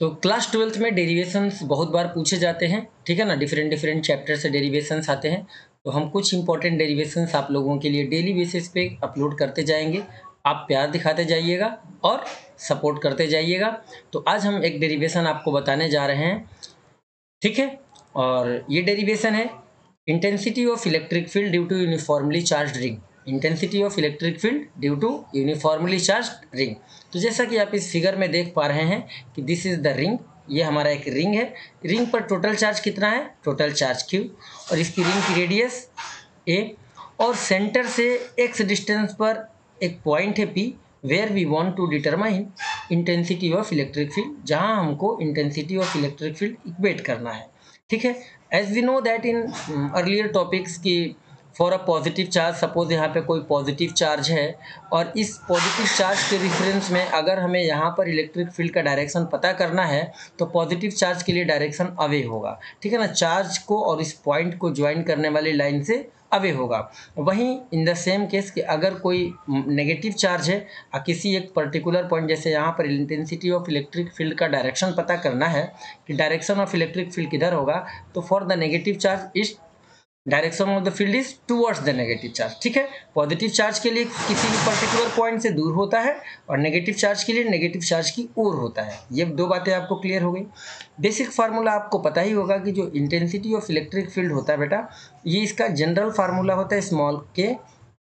तो class 12th में derivations बहुत बार पूछे जाते हैं, ठीक है ना। डिफरेंट डिफरेंट चैप्टर से डेरिवेशंस आते हैं, तो हम कुछ इंपॉर्टेंट डेरिवेशंस आप लोगों के लिए डेली बेसिस पे अपलोड करते जाएंगे। आप प्यार दिखाते जाइएगा और सपोर्ट करते जाइएगा। तो आज हम एक डेरिवेशन आपको बताने जा रहे हैं, ठीक है। और ये डेरिवेशन है intensity of electric field due to uniformly charge ring. Intensity of electric field due to uniformly charge ring. तो जैसा कि आप इस फिगर में देख पा रहे हैं कि दिस इज द रिंग, ये हमारा एक रिंग है। रिंग पर टोटल चार्ज कितना है? टोटल चार्ज Q, और इसकी रिंग की रेडियस A, और सेंटर से x डिस्टेंस पर एक पॉइंट है P, where we want to determine intensity of electric field, जहां हमको intensity of electric field equate करना है, ठीक है। As we know that in earlier topics की for a positive charge, suppose यहाँ पे कोई पॉजिटिव चार्ज है और इस पॉजिटिव चार्ज के रिफरेंस में अगर हमें यहाँ पर इलेक्ट्रिक फील्ड का डायरेक्शन पता करना है तो पॉजिटिव चार्ज के लिए डायरेक्शन अवे होगा, ठीक है ना। चार्ज को और इस पॉइंट को ज्वाइन करने वाली लाइन से अवे होगा। वहीं इन द सेम केस कि अगर कोई नेगेटिव चार्ज है किसी एक पर्टिकुलर पॉइंट, जैसे यहाँ पर इंटेंसिटी ऑफ इलेक्ट्रिक फील्ड का डायरेक्शन पता करना है कि डायरेक्शन ऑफ इलेक्ट्रिक फील्ड किधर होगा, तो फॉर द नेगेटिव चार्ज इस direction of the field is towards the negative charge, ठीक है। पॉजिटिव चार्ज के लिए किसी भी पर्टिकुलर पॉइंट से दूर होता है और नेगेटिव चार्ज के लिए नेगेटिव चार्ज की ओर होता है। ये दो बातें आपको क्लियर हो गई। बेसिक फार्मूला आपको पता ही होगा कि जो इंटेंसिटी ऑफ इलेक्ट्रिक फील्ड होता है बेटा, ये इसका जनरल फार्मूला होता है small k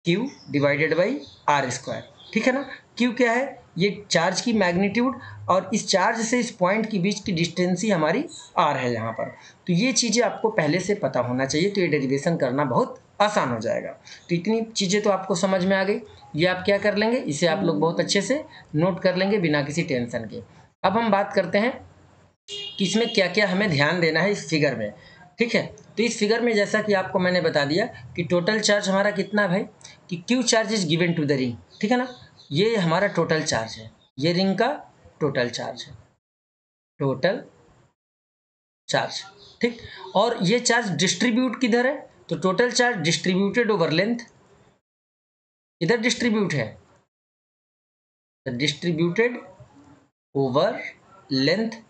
Q divided by R square, ठीक है ना। Q क्या है? ये चार्ज की मैग्नीट्यूड और इस चार्ज से इस पॉइंट के बीच की डिस्टेंस ही हमारी R है यहाँ पर। तो ये चीज़ें आपको पहले से पता होना चाहिए, तो ये डेरिवेशन करना बहुत आसान हो जाएगा। तो इतनी चीज़ें तो आपको समझ में आ गई। ये आप क्या कर लेंगे, इसे आप लोग बहुत अच्छे से नोट कर लेंगे बिना किसी टेंशन के। अब हम बात करते हैं कि इसमें क्या क्या हमें ध्यान देना है इस फिगर में, ठीक है। तो इस फिगर में जैसा कि आपको मैंने बता दिया कि टोटल चार्ज हमारा कितना है भाई, कि Q charge is given to the ring, ठीक है ना। ये हमारा टोटल चार्ज है, ये रिंग का टोटल चार्ज है, टोटल चार्ज, ठीक। और ये चार्ज डिस्ट्रीब्यूट किधर है? तो total charge distributed over length, इधर डिस्ट्रीब्यूट है, डिस्ट्रीब्यूटेड ओवर लेंथ,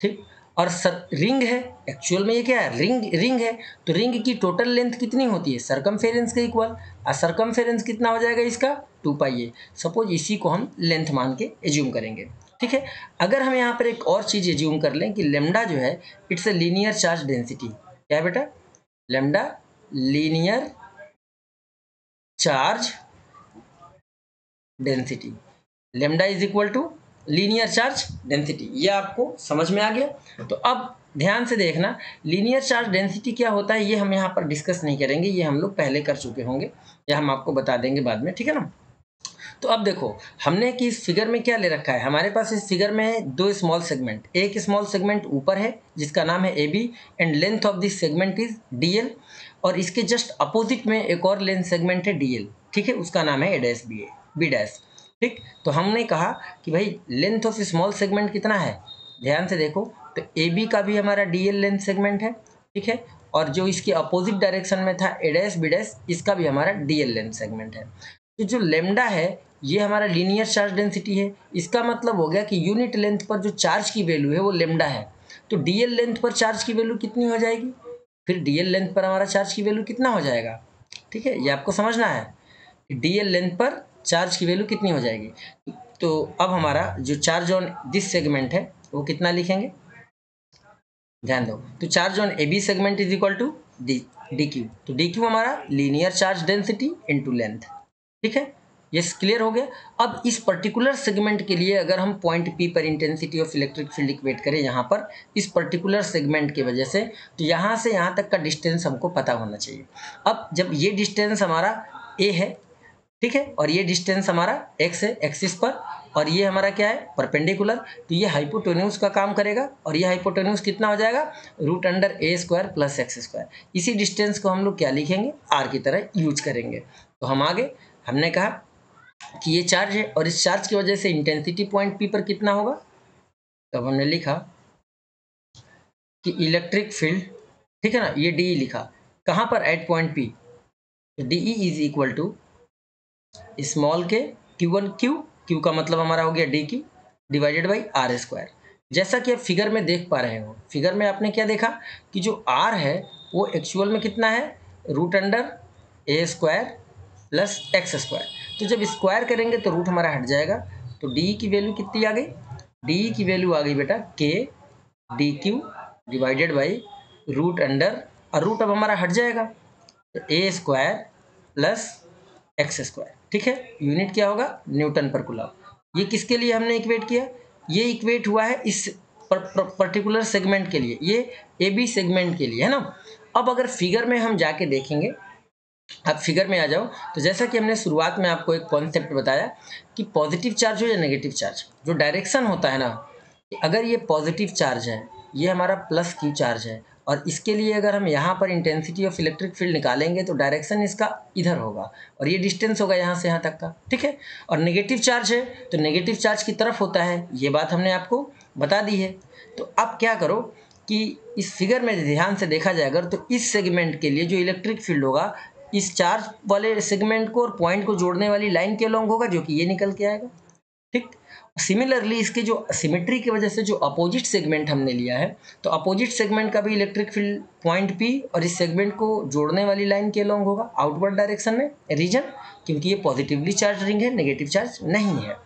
ठीक। और रिंग है, एक्चुअल में ये क्या है? रिंग है। तो रिंग की टोटल लेंथ कितनी होती है? सरकमफेरेंस के इक्वल। और सरकमफेरेंस कितना हो जाएगा इसका? 2πa। सपोज इसी को हम लेंथ मान के एज्यूम करेंगे, ठीक है। अगर हम यहाँ पर एक और चीज़ एज्यूम कर लें कि लेमडा जो है it's a linear charge density. क्या है बेटा? Lambda linear charge density. Lambda is equal to linear charge density. ये आपको समझ में आ गया। तो अब ध्यान से देखना, लीनियर चार्ज डेंसिटी क्या होता है ये हम यहाँ पर डिस्कस नहीं करेंगे, ये हम लोग पहले कर चुके होंगे, या हम आपको बता देंगे बाद में, ठीक है ना। तो अब देखो हमने कि इस फिगर में क्या ले रखा है, हमारे पास इस फिगर में है दो स्मॉल सेगमेंट। एक स्मॉल सेगमेंट ऊपर है जिसका नाम है AB and length of this segment is DL, और इसके जस्ट अपोजिट में एक और लेंथ सेगमेंट है DL, ठीक है, उसका नाम है B डैश, ठीक। तो हमने कहा कि भाई लेंथ ऑफ स्मॉल सेगमेंट कितना है, ध्यान से देखो, तो AB का भी हमारा DL लेंथ सेगमेंट है, ठीक है, और जो इसके अपोजिट डायरेक्शन में था A डैश B डैश, इसका भी हमारा DL लेंथ सेगमेंट है। तो जो लेमडा है ये हमारा लीनियर चार्ज डेंसिटी है। इसका मतलब हो गया कि यूनिट लेंथ पर जो चार्ज की वैल्यू है वो लेमडा है। तो DL लेंथ पर चार्ज की वैल्यू कितनी हो जाएगी? फिर DL लेंथ पर हमारा चार्ज की वैल्यू कितना हो जाएगा, ठीक है, ये आपको समझना है। DL लेंथ पर चार्ज की वैल्यू कितनी हो जाएगी। तो अब हमारा जो चार्ज ऑन दिस सेगमेंट है वो कितना लिखेंगे, ध्यान दो। तो charge on AB segment is equal to DQ। तो DQ हमारा linear charge density into length, ठीक है, ये क्लियर हो गया। अब इस पर्टिकुलर सेगमेंट के लिए अगर हम पॉइंट P पर intensity of electric field equate करें यहाँ पर इस पर्टिकुलर सेगमेंट की वजह से, तो यहाँ से यहाँ तक का डिस्टेंस हमको पता होना चाहिए। अब जब ये डिस्टेंस हमारा A है, ठीक है, और ये डिस्टेंस हमारा x है एक्सिस पर, और ये हमारा क्या है? परपेंडिकुलर। तो ये हाइपोटेन्यूज का काम करेगा, और ये हाइपोटेन्यूज कितना हो जाएगा? √A² plus x²। इसी डिस्टेंस को हम लोग क्या लिखेंगे? r की तरह यूज करेंगे। तो हम आगे हमने कहा कि ये चार्ज है और इस चार्ज की वजह से इंटेंसिटी पॉइंट P पर कितना होगा, तब हमने लिखा कि इलेक्ट्रिक फील्ड, ठीक है ना, ये DE लिखा कहाँ पर? At point P। तो DE is equal to small k Q1 Q का मतलब हमारा हो गया DQ डिवाइडेड बाई R²। जैसा कि आप फिगर में देख पा रहे हो, फिगर में आपने क्या देखा कि जो r है वो एक्चुअल में कितना है, रूट अंडर ए स्क्वायर प्लस एक्स स्क्वायर। तो जब स्क्वायर करेंगे तो रूट हमारा हट जाएगा, तो डी की वैल्यू कितनी आ गई, डी की वैल्यू आ गई बेटा k d q divided by root under, और रूट अब हमारा हट जाएगा, तो a square plus x square. ठीक है, यूनिट क्या होगा, न्यूटन पर कूलम। ये किसके लिए हमने इक्वेट किया, ये इक्वेट हुआ है इस पर्टिकुलर सेगमेंट के लिए, ये ए बी सेगमेंट के लिए है ना। अब अगर फिगर में हम जाके देखेंगे, आप फिगर में आ जाओ, तो जैसा कि हमने शुरुआत में आपको एक कॉन्सेप्ट बताया कि पॉजिटिव चार्ज हो या नेगेटिव चार्ज, जो डायरेक्शन होता है ना, अगर ये पॉजिटिव चार्ज है, ये हमारा प्लस क्यू चार्ज है, और इसके लिए अगर हम यहाँ पर इंटेंसिटी ऑफ इलेक्ट्रिक फील्ड निकालेंगे तो डायरेक्शन इसका इधर होगा, और ये डिस्टेंस होगा यहाँ से यहाँ तक का। ठीक है, और नेगेटिव चार्ज है तो नेगेटिव चार्ज की तरफ होता है, ये बात हमने आपको बता दी है। तो अब क्या करो कि इस फिगर में ध्यान से देखा जाए अगर, तो इस सेगमेंट के लिए जो इलेक्ट्रिक फील्ड होगा इस चार्ज वाले सेगमेंट को और पॉइंट को जोड़ने वाली लाइन के अलोंग होगा, जो कि ये निकल के आएगा। ठीक, सिमिलरली इसके जो सिमेट्री की वजह से जो अपोजिट सेगमेंट हमने लिया है, तो अपोजिट सेगमेंट का भी इलेक्ट्रिक फील्ड पॉइंट पी और इस सेगमेंट को जोड़ने वाली लाइन के अलोंग होगा आउटवर्ड डायरेक्शन में, रीजन, क्योंकि ये पॉजिटिवली चार्ज रिंग है, नेगेटिव चार्ज नहीं है।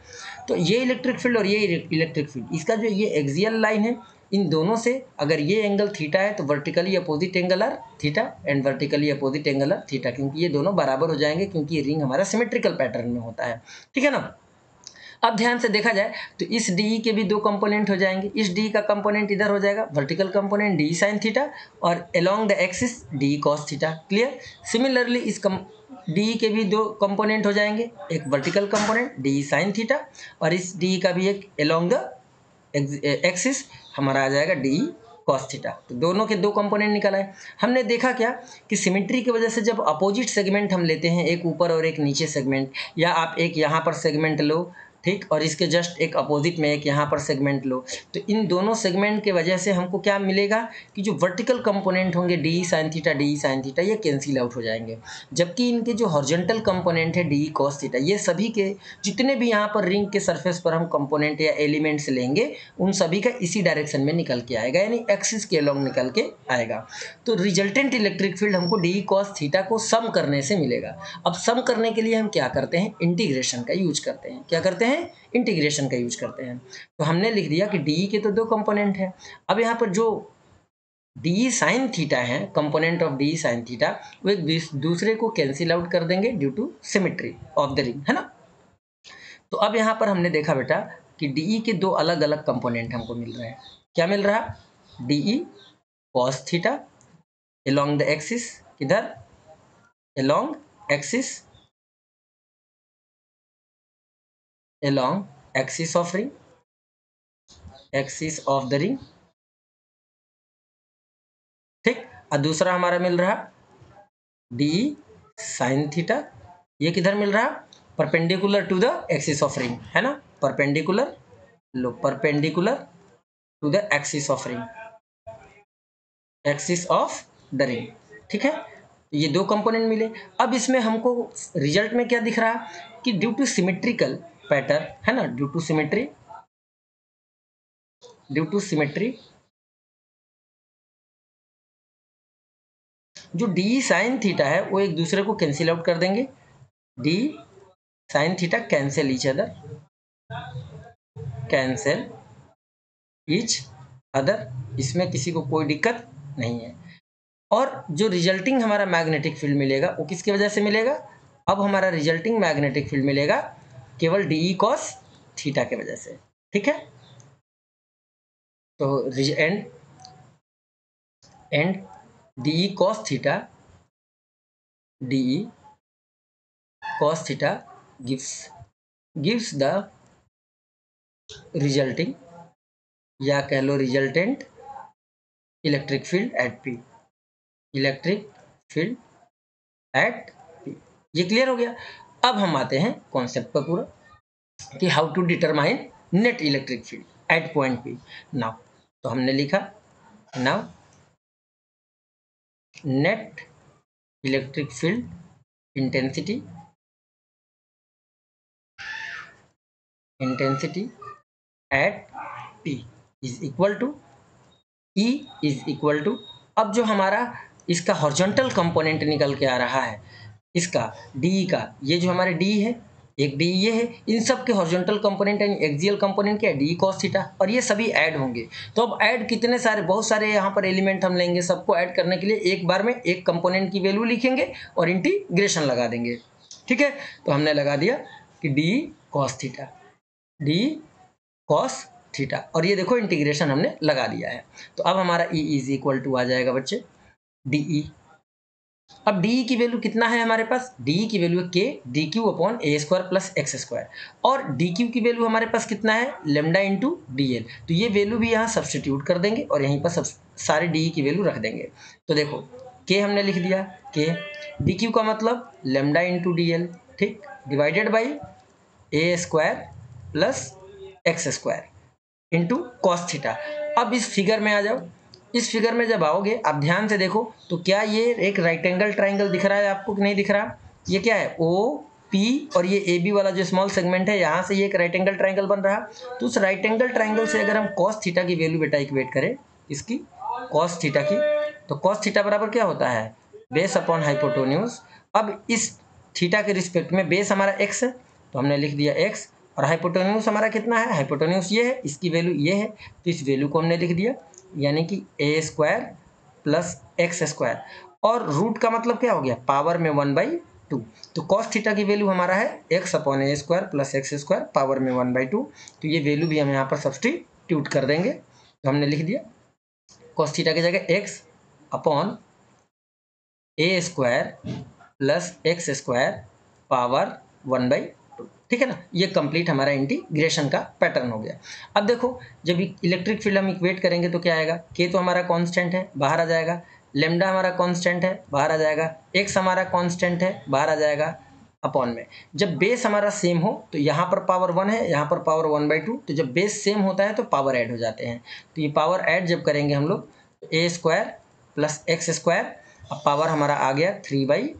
तो ये इलेक्ट्रिक फील्ड और ये इलेक्ट्रिक फील्ड, इसका जो ये एक्सियल लाइन है, इन दोनों से अगर ये एंगल थीटा है तो vertically opposite angle are theta and vertically opposite angle are theta, क्योंकि ये दोनों बराबर हो जाएंगे, क्योंकि ये रिंग हमारा सिमेट्रिकल पैटर्न में होता है। ठीक है ना। अब ध्यान से देखा जाए तो इस डी के भी दो कंपोनेंट हो जाएंगे, इस डी का कंपोनेंट इधर हो जाएगा vertical component d sine theta, और along the axis d cos theta. Clear. Similarly इस डी के भी दो कंपोनेंट हो जाएंगे, एक vertical component d sine theta, और इस डी का भी एक अलोंग द एक्सिस हमारा आ जाएगा डी कॉस थीटा। तो दोनों के दो कंपोनेंट निकल आए। हमने देखा क्या कि सिमेट्री की वजह से जब अपोजिट सेगमेंट हम लेते हैं, एक ऊपर और एक नीचे सेगमेंट, या आप एक यहाँ पर सेगमेंट लो, ठीक, और इसके जस्ट एक अपोजिट में एक यहाँ पर सेगमेंट लो, तो इन दोनों सेगमेंट के वजह से हमको क्या मिलेगा कि जो वर्टिकल कंपोनेंट होंगे डी साइन थीटा ये कैंसिल आउट हो जाएंगे, जबकि इनके जो हॉरिजॉन्टल कंपोनेंट है डी कॉस थीटा, ये सभी के जितने भी यहाँ पर रिंग के सरफेस पर हम कंपोनेंट या एलिमेंट्स लेंगे उन सभी का इसी डायरेक्शन में निकल के आएगा, यानी एक्सिस के अलोंग निकल के आएगा। तो रिजल्टेंट इलेक्ट्रिक फील्ड हमको डी कॉस थीटा को सम करने से मिलेगा। अब सम करने के लिए हम क्या करते हैं, इंटीग्रेशन का यूज करते हैं। क्या करते हैं, इंटीग्रेशन का यूज करते हैं। तो हमने लिख दिया कि डी के तो दो कंपोनेंट हैं, अब यहाँ पर जो डी साइन थीटा है, component of D sine theta, वो एक दूसरे को कैंसिल आउट कर देंगे due to symmetry of the ring, है ना। तो अब यहाँ पर हमने देखा बेटा कि डी के दो अलग अलग कंपोनेंट हमको मिल रहे हैं। क्या मिल रहा, d cos theta along the axis, किधर, along axis, along axis of ring, axis of the ring। ठीक, और दूसरा हमारा मिल रहा डी साइन थीटा, ये किधर मिल रहा, perpendicular to the axis of ring, है ना, परपेंडिकुलर, लो perpendicular to the axis of ring, axis of the ring. ठीक है, ये दो कंपोनेंट मिले। अब इसमें हमको रिजल्ट में क्या दिख रहा कि ड्यू टू सिमेट्रिकल पैटर्न, है ना, due to symmetry, due to symmetry, जो डी साइन थीटा है वो एक दूसरे को कैंसिल आउट कर देंगे, D sine theta cancel each other, cancel each other, इसमें किसी को कोई दिक्कत नहीं है। और जो रिजल्टिंग हमारा मैग्नेटिक फील्ड मिलेगा वो किसकी वजह से मिलेगा, अब हमारा रिजल्टिंग मैग्नेटिक फील्ड मिलेगा केवल डी कॉस थीटा की वजह से। ठीक है, तो and d cos theta, d cos theta gives the resulting, या कह लो resultant electric field at P, electric field at P. ये क्लियर हो गया। अब हम आते हैं कॉन्सेप्ट पर पूरा कि how to determine net electric field at point P. Now तो हमने लिखा, now net electric field intensity at P is equal to E is equal to, अब जो हमारा इसका हॉरिजॉन्टल कंपोनेंट निकल के आ रहा है इसका DE का, ये जो हमारे DE है, एक DE ये है, इन सब के हॉरिजॉन्टल कंपोनेंट यानी एक्सियल कंपोनेंट क्या है, DE cos थीटा, और ये सभी ऐड होंगे। तो अब ऐड कितने सारे, बहुत सारे यहाँ पर एलिमेंट हम लेंगे, सबको ऐड करने के लिए एक बार में एक कंपोनेंट की वैल्यू लिखेंगे और इंटीग्रेशन लगा देंगे। ठीक है, तो हमने लगा दिया कि DE cos theta, DE cos theta, और ये देखो इंटीग्रेशन हमने लगा दिया है। तो अब हमारा E इज इक्वल टू आ जाएगा बच्चे DE। अब DE की वैल्यू कितना है हमारे पास, DE की वैल्यू है K DQ upon a square plus x square, और DQ की वैल्यू हमारे पास कितना है, लेमडा इंटू DL। तो ये वैल्यू भी यहाँ सब्सटीट्यूट कर देंगे और यहीं पर सब सारे DE की वैल्यू रख देंगे। तो देखो K हमने लिख दिया K, DQ का मतलब लेमडा इंटू DL, ठीक, divided by A square plus x square into cos theta. अब इस फिगर में आ जाओ, इस फिगर में जब आओगे आप ध्यान से देखो तो क्या ये एक राइट एंगल ट्राइंगल दिख रहा है आपको कि नहीं दिख रहा, ये क्या है OP, और ये AB वाला जो स्मॉल सेगमेंट है यहाँ से ये एक राइट एंगल ट्राइंगल बन रहा। तो उस राइट एंगल ट्राइंगल से अगर हम कॉस थीटा की वैल्यू बेटा इक्वेट करें, इसकी कॉस थीटा की, तो कॉस थीटा बराबर क्या होता है, बेस अपॉन हाइपोटेन्यूज। अब इस थीटा के रिस्पेक्ट में बेस हमारा x है तो हमने लिख दिया x, और हाइपोटेन्यूज हमारा कितना है, हाइपोटेन्यूज ये है, इसकी वैल्यू ये है, तो इस वैल्यू को हमने लिख दिया, यानी कि ए स्क्वायर प्लस एक्स स्क्वायर, और रूट का मतलब क्या हो गया, पावर में 1/2। तो कॉस थीटा की वैल्यू हमारा है x upon a square plus x square power में 1/2। तो ये वैल्यू भी हम यहाँ पर सब्सटीट्यूट कर देंगे। तो हमने लिख दिया कॉस थीटा की जगह x upon a square plus x square power 1/2। ठीक है ना, ये कंप्लीट हमारा इंटीग्रेशन का पैटर्न हो गया। अब देखो जब इलेक्ट्रिक फील्ड हम इक्वेट करेंगे तो क्या आएगा, के तो हमारा कांस्टेंट है बाहर आ जाएगा, लेमडा हमारा कांस्टेंट है बाहर आ जाएगा, एक्स हमारा कांस्टेंट है बाहर आ जाएगा अपॉन में। जब बेस हमारा सेम हो तो यहाँ पर पावर 1 है, यहाँ पर पावर 1/2, तो जब बेस सेम होता है तो पावर ऐड हो जाते हैं। तो ये पावर ऐड जब करेंगे हम लोग तो a square plus x square, अब पावर हमारा आ गया 3/2।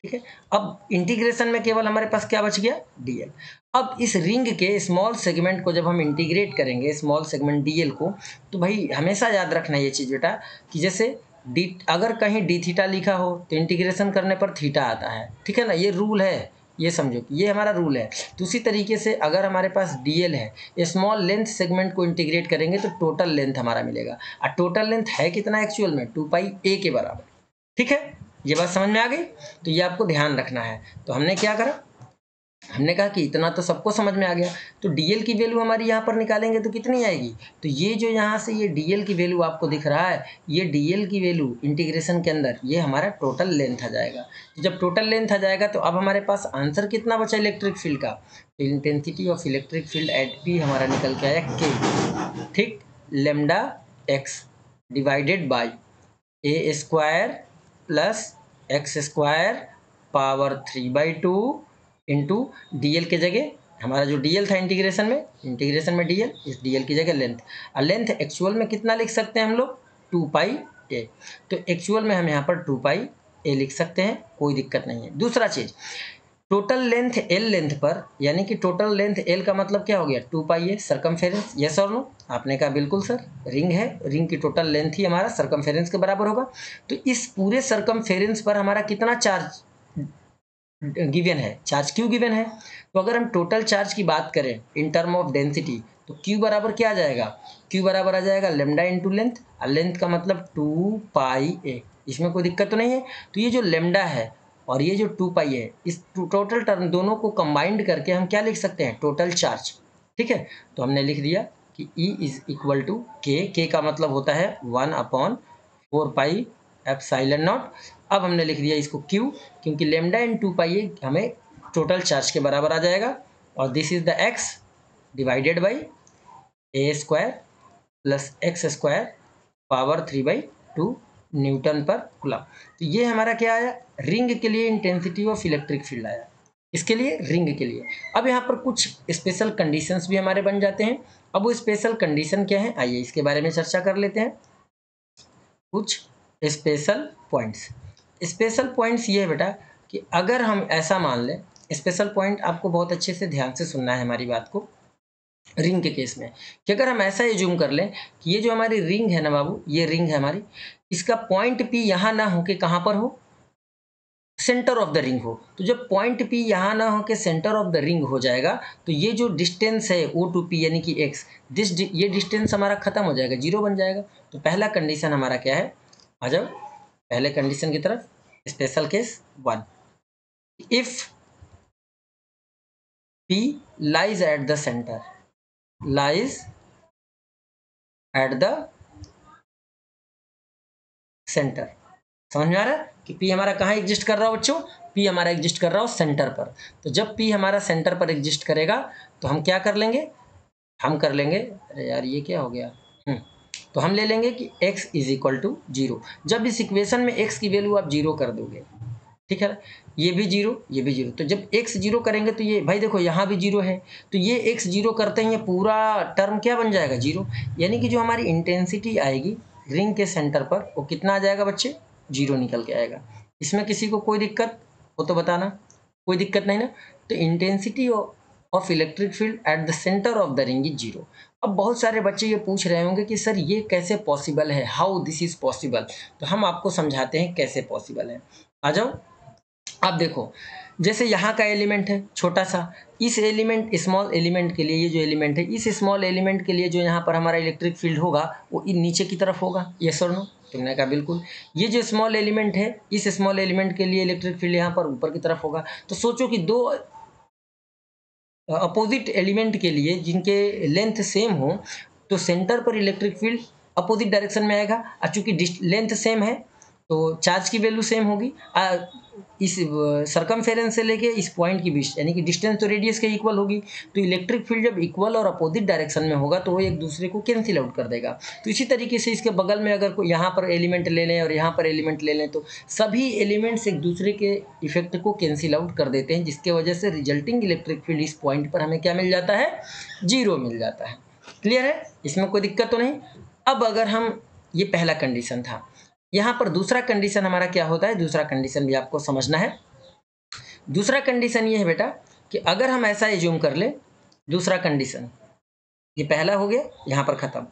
ठीक है, अब इंटीग्रेशन में केवल हमारे पास क्या बच गया, DL। अब इस रिंग के स्मॉल सेगमेंट को जब हम इंटीग्रेट करेंगे, स्मॉल सेगमेंट DL को, तो भाई हमेशा याद रखना ये चीज़ बेटा कि जैसे डी, अगर कहीं डी थीटा लिखा हो तो इंटीग्रेशन करने पर थीटा आता है। ठीक है ना, ये रूल है, ये समझो ये हमारा रूल है। तो उसी तरीके से अगर हमारे पास DL है, स्मॉल लेंथ सेगमेंट को इंटीग्रेट करेंगे तो टोटल लेंथ हमारा मिलेगा, और टोटल लेंथ है कितना एक्चुअल में, 2πa के बराबर। ठीक है, ये बात समझ में आ गई, तो ये आपको ध्यान रखना है। तो हमने क्या करा, हमने कहा कि इतना तो सबको समझ में आ गया, तो DL की वैल्यू हमारी यहाँ पर निकालेंगे तो कितनी आएगी, तो ये जो यहाँ से ये DL की वैल्यू आपको दिख रहा है, ये DL की वैल्यू इंटीग्रेशन के अंदर ये हमारा टोटल लेंथ आ जाएगा। तो जब टोटल लेंथ आ जाएगा तो अब हमारे पास आंसर कितना बचा इलेक्ट्रिक फील्ड का, तो intensity of electric field eight P हमारा निकल के आया K, ठीक, lambda x divided by A square plus x square power 3/2 into DL के जगह हमारा जो DL था इंटीग्रेशन में DL, इस DL की जगह लेंथ, और लेंथ एक्चुअल में कितना लिख सकते हैं हम लोग, 2πa। तो एक्चुअल में हम यहाँ पर 2πa लिख सकते हैं, कोई दिक्कत नहीं है। दूसरा चीज़, टोटल लेंथ L लेंथ पर, यानी कि टोटल लेंथ L का मतलब क्या हो गया, 2πa सर्कमफेरेंस, यस और नो, आपने कहा बिल्कुल सर, रिंग है, रिंग की टोटल लेंथ ही हमारा सर्कमफेरेंस के बराबर होगा। तो इस पूरे सर्कमफेरेंस पर हमारा कितना चार्ज गिवन है, चार्ज Q गिवन है। तो अगर हम टोटल चार्ज की बात करें इन टर्म ऑफ डेंसिटी तो Q बराबर क्या आ जाएगा, Q बराबर आ जाएगा लेमडा इंटू लेंथ, और लेंथ का मतलब 2πa, इसमें कोई दिक्कत तो नहीं है। तो ये जो लेमडा है और ये जो 2πa है, इस टोटल टर्म दोनों को कंबाइंड करके हम क्या लिख सकते हैं, टोटल चार्ज। ठीक है, तो हमने लिख दिया कि E is equal to K का मतलब होता है 1/4π एप्सिलॉन नॉट। अब हमने लिख दिया इसको Q, क्योंकि लेमडा इन 2πa हमें टोटल चार्ज के बराबर आ जाएगा, और this is the x divided by A square plus x square power 3/2 Newton पर कूलम। तो ये हमारा क्या आया, रिंग के लिए इंटेंसिटी ऑफ इलेक्ट्रिक फील्ड आया, इसके लिए रिंग के लिए। अब यहाँ पर कुछ स्पेशल कंडीशंस भी हमारे बन जाते हैं। अब वो स्पेशल कंडीशन क्या है, आइए इसके बारे में चर्चा कर लेते हैं। कुछ स्पेशल पॉइंट्स ये है बेटा कि अगर हम ऐसा मान लें, स्पेशल पॉइंट आपको बहुत अच्छे से ध्यान से सुनना है हमारी बात को, रिंग के केस में, कि अगर हम ऐसा एज्यूम कर लें कि ये जो हमारी रिंग है ना बाबू, ये रिंग है हमारी, इसका पॉइंट पी यहाँ ना हो के कहाँ पर हो, सेंटर ऑफ द रिंग हो। तो जब पॉइंट पी यहाँ ना हो के सेंटर ऑफ द रिंग हो जाएगा, तो ये जो डिस्टेंस है ओ टू पी यानी कि एक्स, ये डिस्टेंस हमारा खत्म हो जाएगा, जीरो बन जाएगा। तो पहला कंडीशन हमारा क्या है, आ जाओ पहले कंडीशन की तरफ, special case 1, if P lies at the centre, lies at the centre. समझ में आ रहा है कि पी हमारा कहाँ एग्जिस्ट कर रहा हो बच्चों, पी हमारा एग्जिस्ट कर रहा हो सेंटर पर। तो जब पी हमारा सेंटर पर एग्जिस्ट करेगा तो हम क्या कर लेंगे, हम कर लेंगे, अरे यार ये क्या हो गया, तो हम ले लेंगे कि x इज इक्वल टू 0। जब इस इक्वेशन में x की वैल्यू आप 0 कर दोगे, ठीक है, ये भी 0 ये भी 0, तो जब x 0 करेंगे तो ये भाई देखो यहाँ भी 0 है, तो ये x 0 करते हैं ये पूरा टर्म क्या बन जाएगा 0, यानी कि जो हमारी इंटेंसिटी आएगी रिंग के सेंटर पर वो कितना आ जाएगा बच्चे, 0 निकल के आएगा। इसमें किसी को कोई दिक्कत हो तो बताना, कोई दिक्कत नहीं ना। तो intensity of electric field at the centre of the ring is 0। अब बहुत सारे बच्चे ये पूछ रहे होंगे कि सर ये कैसे पॉसिबल है, हाउ दिस इज पॉसिबल, तो हम आपको समझाते हैं कैसे पॉसिबल है। आ जाओ, आप देखो जैसे यहाँ का एलिमेंट है छोटा सा, इस एलिमेंट स्मॉल एलिमेंट के लिए, ये जो एलिमेंट है इस स्मॉल एलिमेंट के लिए जो यहाँ पर हमारा इलेक्ट्रिक फील्ड होगा वो नीचे की तरफ होगा, यस और नो, तुमने कहा बिल्कुल। ये जो स्मॉल एलिमेंट है इस स्मॉल एलिमेंट के लिए इलेक्ट्रिक फील्ड यहाँ पर ऊपर की तरफ होगा। तो सोचो कि दो अपोजिट एलिमेंट के लिए जिनके लेंथ सेम हो तो सेंटर पर इलेक्ट्रिक फील्ड अपोजिट डायरेक्शन में आएगा, और चूंकि लेंथ सेम है तो चार्ज की वैल्यू सेम होगी। इस सर्कमफेरेंस से लेके इस पॉइंट की बीच यानी कि डिस्टेंस तो रेडियस के इक्वल होगी, तो इलेक्ट्रिक फील्ड जब इक्वल और अपोजिट डायरेक्शन में होगा तो वो एक दूसरे को कैंसिल आउट कर देगा। तो इसी तरीके से इसके बगल में अगर कोई यहाँ पर एलिमेंट ले लें और यहाँ पर एलिमेंट ले लें तो सभी एलिमेंट्स एक दूसरे के इफेक्ट को कैंसिल आउट कर देते हैं, जिसके वजह से रिजल्टिंग इलेक्ट्रिक फील्ड इस पॉइंट पर हमें क्या मिल जाता है, 0 मिल जाता है। क्लियर है, इसमें कोई दिक्कत तो नहीं। अब अगर हम, ये पहला कंडीशन था, यहाँ पर दूसरा कंडीशन हमारा क्या होता है, दूसरा कंडीशन भी आपको समझना है। दूसरा कंडीशन ये है बेटा कि अगर हम ऐसा एज्यूम कर ले, दूसरा कंडीशन, ये पहला हो गया यहाँ पर खत्म।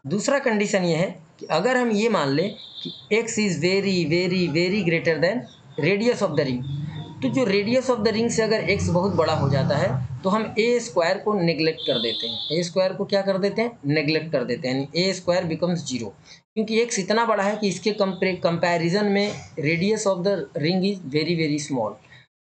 दूसरा कंडीशन ये है कि अगर हम ये मान लें कि x is very very very greater than radius of the ring, तो जो रेडियस ऑफ द रिंग से अगर x बहुत बड़ा हो जाता है तो हम a स्क्वायर को नेग्लेक्ट कर देते हैं, a स्क्वायर को क्या कर देते हैं, नेग्लेक्ट कर देते हैं, यानी a स्क्वायर बिकम्स 0, क्योंकि x इतना बड़ा है कि इसके कंपैरिजन में radius of the ring is very very small,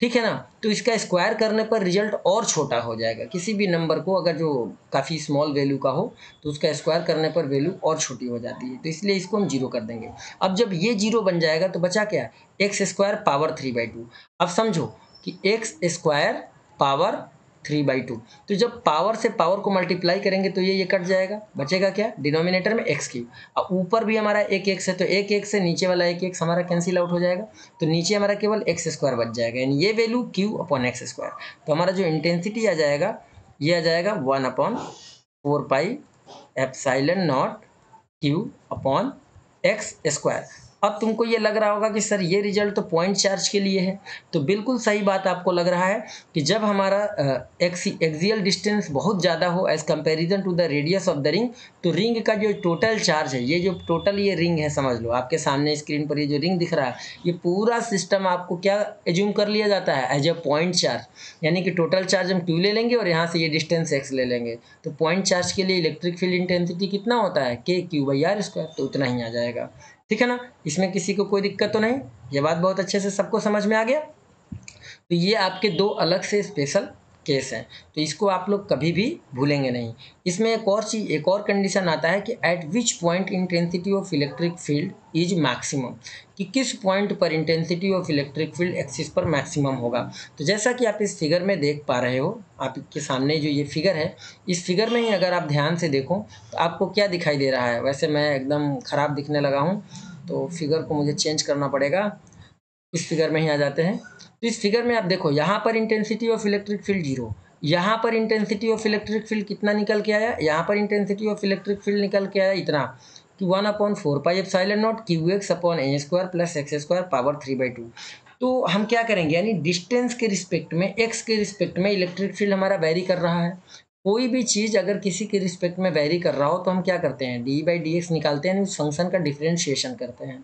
ठीक है ना। तो इसका स्क्वायर करने पर रिजल्ट और छोटा हो जाएगा, किसी भी नंबर को अगर जो काफ़ी स्मॉल वैल्यू का हो तो उसका स्क्वायर करने पर वैल्यू और छोटी हो जाती है, तो इसलिए इसको हम 0 कर देंगे। अब जब ये 0 बन जाएगा तो बचा क्या, एक्स स्क्वायर पावर 3/2। अब समझो कि एक्स स्क्वायर पावर 3/2, तो जब पावर से पावर को मल्टीप्लाई करेंगे तो ये कट जाएगा, बचेगा क्या, डिनोमिनेटर में x3, और ऊपर भी हमारा एक x है तो एक x से नीचे वाला एक x हमारा कैंसिल आउट हो जाएगा, तो नीचे हमारा केवल x स्क्वायर बच जाएगा, यानी ये वैल्यू q/x²। तो हमारा जो इंटेंसिटी आ जाएगा ये आ जाएगा 1/4πε0 q/x²। अब तुमको ये लग रहा होगा कि सर ये रिजल्ट तो पॉइंट चार्ज के लिए है, तो बिल्कुल सही बात आपको लग रहा है कि जब हमारा एक्सियल डिस्टेंस बहुत ज़्यादा हो as comparison to the radius of the ring, तो रिंग का जो टोटल चार्ज है, ये जो टोटल ये रिंग है, समझ लो आपके सामने स्क्रीन पर ये जो रिंग दिख रहा है, ये पूरा सिस्टम आपको क्या एज्यूम कर लिया जाता है, एज ए पॉइंट चार्ज, यानी कि टोटल चार्ज हम q ले लेंगे और यहाँ से ये डिस्टेंस x ले लेंगे, तो पॉइंट चार्ज के लिए इलेक्ट्रिक फील्ड इंटेंसिटी कितना होता है, k/r², तो उतना ही आ जाएगा, ठीक है ना। इसमें किसी को कोई दिक्कत तो नहीं, ये बात बहुत अच्छे से सबको समझ में आ गया। तो ये आपके दो अलग से स्पेशल केस हैं, तो इसको आप लोग कभी भी भूलेंगे नहीं। इसमें एक और चीज़, एक और कंडीशन आता है कि eight which point intensity of electric field is maximum, कि किस पॉइंट पर intensity of electric field axis पर मैक्सिमम होगा। तो जैसा कि आप इस फिगर में देख पा रहे हो, आपके सामने जो ये फिगर है, इस फिगर में ही अगर आप ध्यान से देखो तो आपको क्या दिखाई दे रहा है, वैसे मैं एकदम ख़राब दिखने लगा हूँ तो फिगर को मुझे चेंज करना पड़ेगा, इस फिगर में ही आ जाते हैं। तो इस फिगर में आप देखो, यहाँ पर इंटेंसिटी ऑफ इलेक्ट्रिक फील्ड 0, यहाँ पर इंटेंसिटी ऑफ इलेक्ट्रिक फील्ड कितना निकल के आया, यहाँ पर इंटेंसिटी ऑफ इलेक्ट्रिक फील्ड निकल के आया इतना कि 1/4πε0 qx/a² + x² पावर 3/2। तो हम क्या करेंगे, यानी डिस्टेंस के रिस्पेक्ट में, एक्स के रिस्पेक्ट में इलेक्ट्रिक फील्ड हमारा वेरी कर रहा है। कोई भी चीज़ अगर किसी के रिस्पेक्ट में वेरी कर रहा हो तो हम क्या करते हैं, डी बाई डी एक्स निकालते हैं, उस फंक्शन का डिफरेंशिएशन करते हैं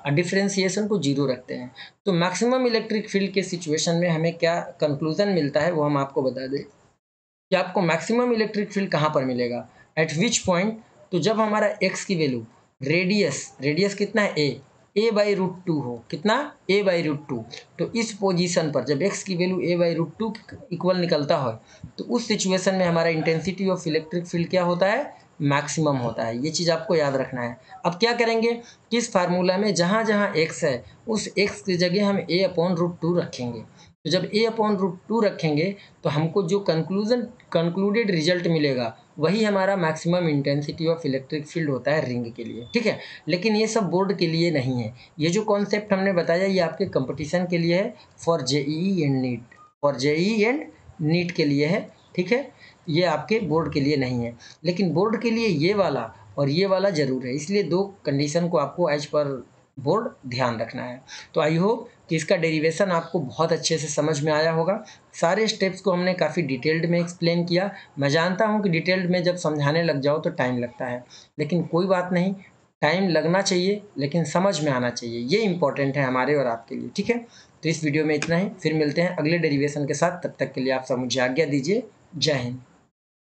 और डिफरेंशिएशन को जीरो रखते हैं। तो मैक्सिमम इलेक्ट्रिक फील्ड के सिचुएशन में हमें क्या कंक्लूजन मिलता है वो हम आपको बता दें कि आपको मैक्सिमम इलेक्ट्रिक फील्ड कहाँ पर मिलेगा, एट विच पॉइंट। तो जब हमारा एक्स की वैल्यू, रेडियस कितना है, ए बाई रूट टू हो, कितना, ए बाई रूट टू। तो इस पोजीशन पर जब एक्स की value a by root two equal निकलता है तो उस सिचुएशन में हमारा इंटेंसिटी ऑफ इलेक्ट्रिक फील्ड क्या होता है, मैक्सिमम होता है। ये चीज़ आपको याद रखना है। अब क्या करेंगे कि इस फार्मूला में जहाँ जहाँ एक्स है उस एक्स की जगह हम ए अपॉन रूट टू रखेंगे। तो जब ए अपॉन रूट टू रखेंगे तो हमको जो कंक्लूडेड रिजल्ट मिलेगा वही हमारा maximum intensity of electric field होता है रिंग के लिए, ठीक है। लेकिन ये सब बोर्ड के लिए नहीं है, ये जो कॉन्सेप्ट हमने बताया ये आपके कंपटीशन के लिए है, for JEE and NEET, for JEE and NEET के लिए है, ठीक है। ये आपके बोर्ड के लिए नहीं है, लेकिन बोर्ड के लिए ये वाला और ये वाला ज़रूर है, इसलिए दो कंडीशन को आपको एज पर बोर्ड ध्यान रखना है। तो आई होप कि इसका डेरिवेशन आपको बहुत अच्छे से समझ में आया होगा। सारे स्टेप्स को हमने काफ़ी डिटेल्ड में एक्सप्लेन किया। मैं जानता हूँ कि डिटेल्ड में जब समझाने लग जाओ तो टाइम लगता है, लेकिन कोई बात नहीं, टाइम लगना चाहिए लेकिन समझ में आना चाहिए, ये इंपॉर्टेंट है हमारे और आपके लिए, ठीक है। तो इस वीडियो में इतना ही, फिर मिलते हैं अगले डेरिवेशन के साथ। तब तक के लिए आप सब मुझे आज्ञा दीजिए। जय हिंद।